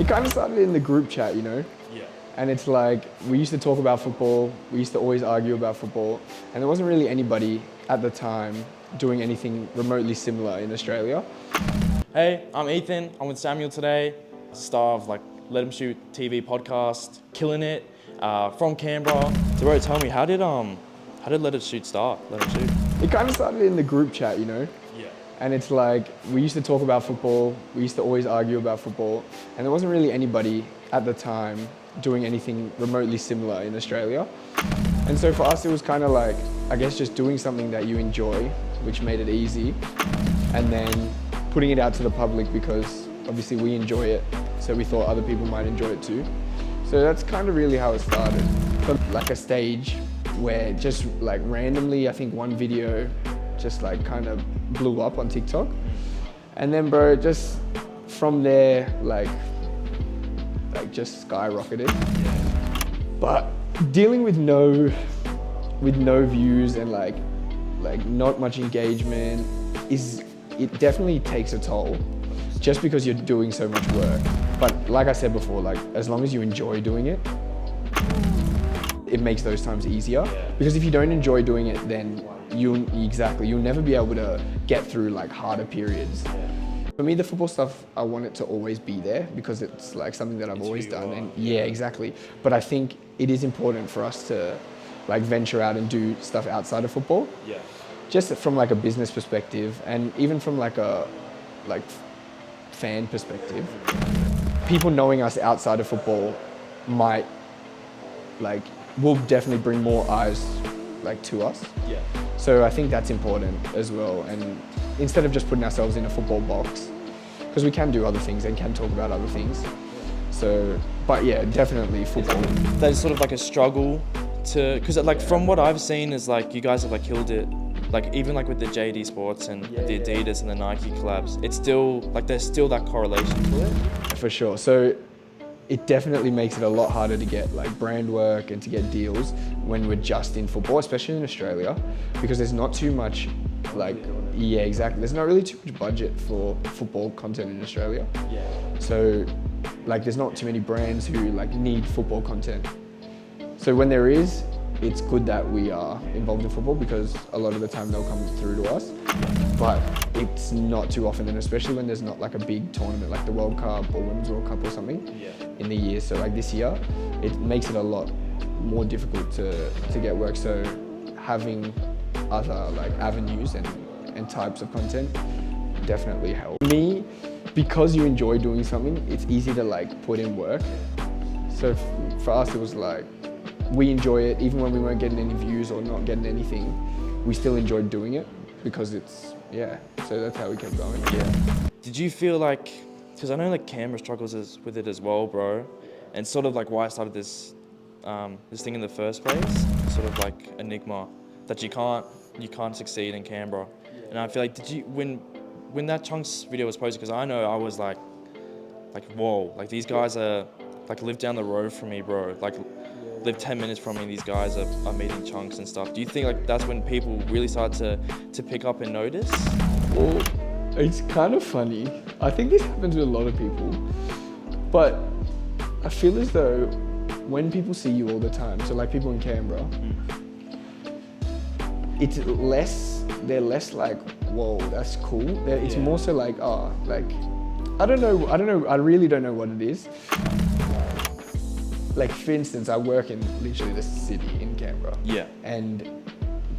It kind of started in the group chat, you know? Yeah. And it's like, we used to talk about football, we used to always argue about football, and there wasn't really anybody at the time doing anything remotely similar in Australia. Hey, I'm Ethan, I'm with Samuel today, star of Let 'Em Shoot TV podcast, killing it, from Canberra. So bro, tell me, how did Let 'Em Shoot start, Let 'Em Shoot? It kind of started in the group chat, you know? Yeah. And it's like, we used to talk about football, we used to always argue about football, and there wasn't really anybody at the time doing anything remotely similar in Australia. And so for us, it was kind of like, I guess just doing something that you enjoy, which made it easy, and then putting it out to the public because obviously we enjoy it, so we thought other people might enjoy it too. So that's kind of really how it started. From like a stage where just like randomly, I think one video just like kind of blew up on TikTok. And then bro, just from there, like just skyrocketed. But dealing with no views and like not much engagement it definitely takes a toll just because you're doing so much work. But like I said before, like as long as you enjoy doing it, it makes those times easier. Because if you don't enjoy doing it, then you'll never be able to get through like harder periods. For me, the football stuff, I want it to always be there because it's like something that I've always done. And yeah, exactly. But I think it is important for us to like venture out and do stuff outside of football. Yeah. Just from like a business perspective and even from like a fan perspective. People knowing us outside of football will definitely bring more eyes to us. Yeah. So I think that's important as well. And instead of just putting ourselves in a football box, because we can do other things and can talk about other things. So, but yeah, definitely football. That is sort of like a struggle because from what I've seen is you guys have killed it. Even with the JD Sports and the Adidas and the Nike collabs, it's still there's still that correlation to it. For sure. So it definitely makes it a lot harder to get brand work and to get deals when we're just in football, especially in Australia, because there's not too much yeah, exactly. There's not really too much budget for football content in Australia. Yeah. So there's not too many brands who need football content. So when there is, it's good that we are involved in football because a lot of the time they'll come through to us, but it's not too often, and especially when there's not a big tournament like the World Cup or Women's World Cup or something in the year. So this year, it makes it a lot more difficult to get work. So having other avenues and types of content definitely help. Me, because you enjoy doing something, it's easy to put in work. So for us, it was we enjoy it, even when we weren't getting any views or not getting anything, we still enjoyed doing it because it's, so that's how we kept going. Yeah. Did you feel because I know Canberra struggles with it as well, bro, and sort of why I started this thing in the first place, sort of enigma, that you can't succeed in Canberra. And I feel did you, when that Chunks video was posted, because I know I was whoa, these guys are, live down the road from me, bro, live 10 minutes from me, these guys are meeting Chunks and stuff. Do you think that's when people really started to pick up and notice? Well, it's kind of funny. I think this happens with a lot of people, but I feel as though when people see you all the time, so people in Canberra, it's they're less whoa, that's cool. It's more so I don't know, I really don't know what it is. For instance, I work in literally the city in Canberra. Yeah. And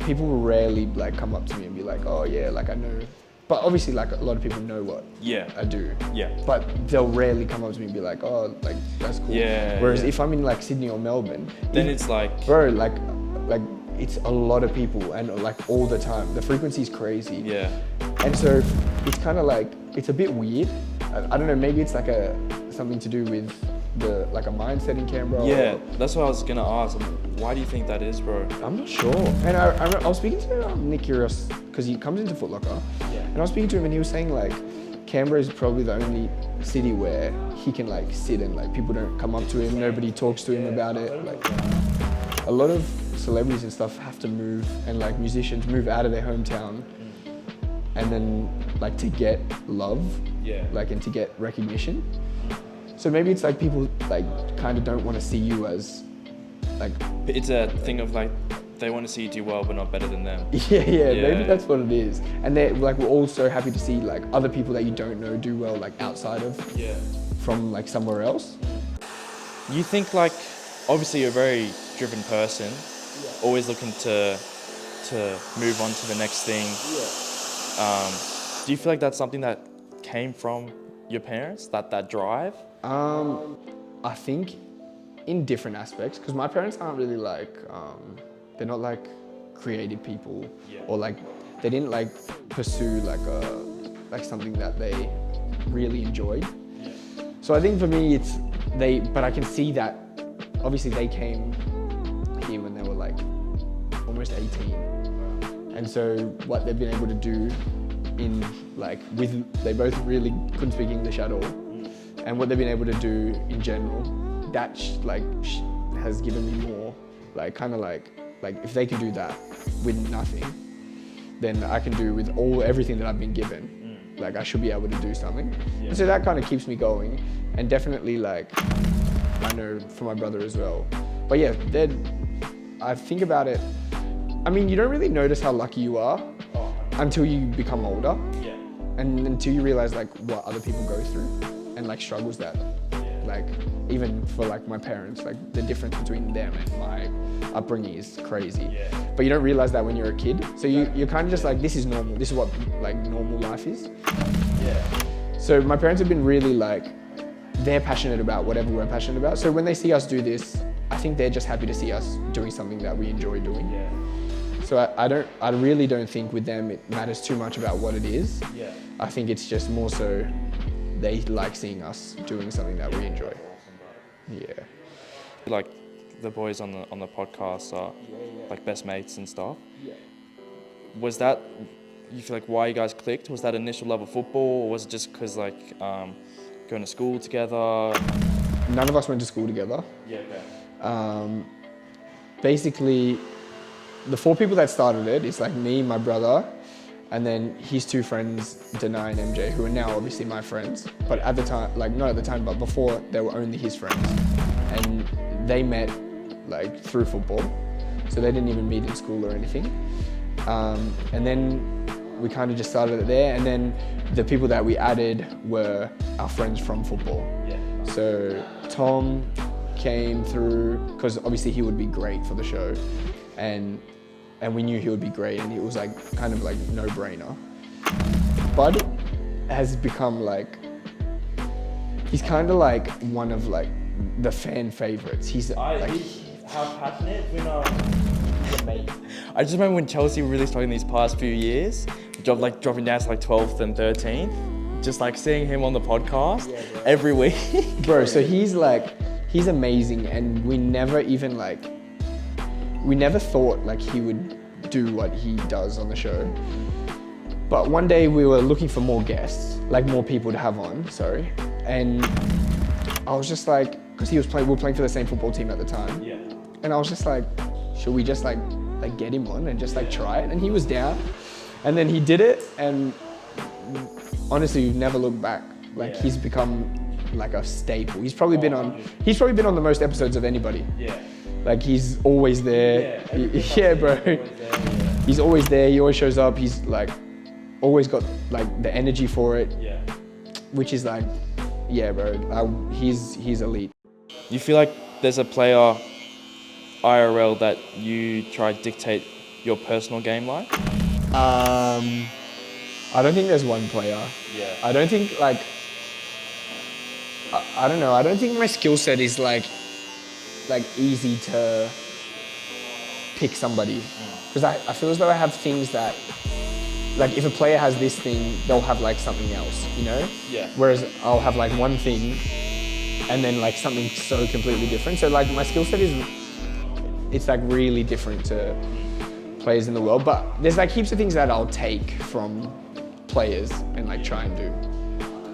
people will rarely come up to me and be oh yeah, I know. But obviously a lot of people know what I do. Yeah. But they'll rarely come up to me and be oh, that's cool. Yeah. Whereas if I'm in Sydney or Melbourne, then it's bro, it's a lot of people and all the time. The frequency is crazy. Yeah. And so it's kind of it's a bit weird. I don't know, maybe it's something to do with a mindset in Canberra. Yeah, that's what I was gonna ask. Why do you think that is, bro? I'm not sure. And I was speaking to Nick Kyrgios because he comes into Foot Locker, and I was speaking to him and he was saying Canberra is probably the only city where he can sit and people don't come up to him, nobody talks to him about it. A lot of celebrities and stuff have to move, and musicians move out of their hometown, and then to get love, and to get recognition. So maybe it's like people like kind of don't want to see you as like, It's a thing of like, they want to see you do well, but not better than them. yeah, maybe that's what it is. And they're like, we're all so happy to see like other people that you don't know do well, like outside of, from like somewhere else. You think like, obviously you're a very driven person, always looking to move on to the next thing. Do you feel like that's something that came from your parents, that drive? I think in different aspects, because my parents aren't really like, they're not like creative people, or like they didn't like pursue like something that they really enjoyed. So I think for me it's but I can see that obviously they came here when they were like almost 18, and so what they've been able to do in like they both really couldn't speak English at all, and what they've been able to do in general, that has given me more like kind of like if they can do that with nothing, then I can do with everything that I've been given. Like I should be able to do something. And so that kind of keeps me going, and definitely like I know for my brother as well. But yeah, I think about it, I mean, you don't really notice how lucky you are until you become older, and until you realize like what other people go through and like struggles that like even for like my parents, like the difference between them and my upbringing is crazy. But you don't realize that when you're a kid. So you're kind of just like, this is normal. This is what like normal life is. So my parents have been really like, they're passionate about whatever we're passionate about. So when they see us do this, I think they're just happy to see us doing something that we enjoy doing. So I really don't think with them it matters too much about what it is. I think it's just more so they like seeing us doing something that we enjoy. Like the boys on the podcast are like best mates and stuff. Was that, you feel like why you guys clicked? Was that initial love of football, or was it just because like going to school together? None of us went to school together. Basically, the 4 people that started it, it's like me, my brother, and then his 2 friends, Denai and MJ, who are now obviously my friends. But at the time, like not at the time, but before, they were only his friends. And they met like through football. So they didn't even meet in school or anything. And then we kind of just started it there. And then the people that we added were our friends from football. So Tom came through, because obviously he would be great for the show. And we knew he would be great, and it was like kind of like no-brainer. Bud has become like, he's kind of like one of like the fan favorites. He's like, how passionate when he's a mate. I just remember when Chelsea were really struggling these past few years, dropping down to like 12th and 13th, just like seeing him on the podcast every week. Bro, so he's amazing, and we never thought like he would do what he does on the show. But one day we were looking for more guests, like more people to have on, and I was just like, because we were playing for the same football team at the time, and I was just like, should we just like get him on and just like try it? And he was down, and then he did it, and honestly, we've never looked back. Like he's become like a staple. He's probably been on the most episodes of anybody. Like he's always there. Bro. He's always there. He always shows up. He's like always got like the energy for it. Which is like, bro. He's elite. You feel like there's a player IRL that you try to dictate your personal game like? I don't think there's one player. I don't think like, I don't know. I don't think my skill set is like easy to pick somebody, because I feel as though I have things that, like if a player has this thing, they'll have like something else, you know? Whereas I'll have like one thing and then like something so completely different. So like my skill set it's like really different to players in the world, but there's like heaps of things that I'll take from players and like try and do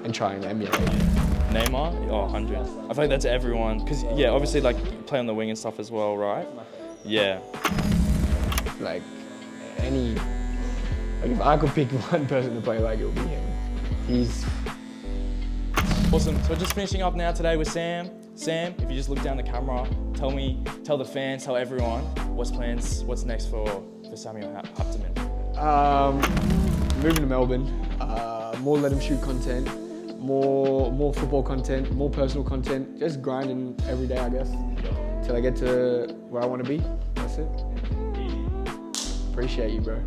and try and emulate. Neymar? Oh, 100. I feel like that's everyone, because obviously like play on the wing and stuff as well, right? Like if I could pick one person to play like, it would be him. Awesome. So we're just finishing up now today with Sam. Sam, if you just look down the camera, tell the fans, tell everyone what's next for Samuel Habtemariam. Moving to Melbourne, more let him shoot content, more football content, more personal content, just grinding every day, I guess, till I get to where I want to be. That's it. Appreciate you, bro.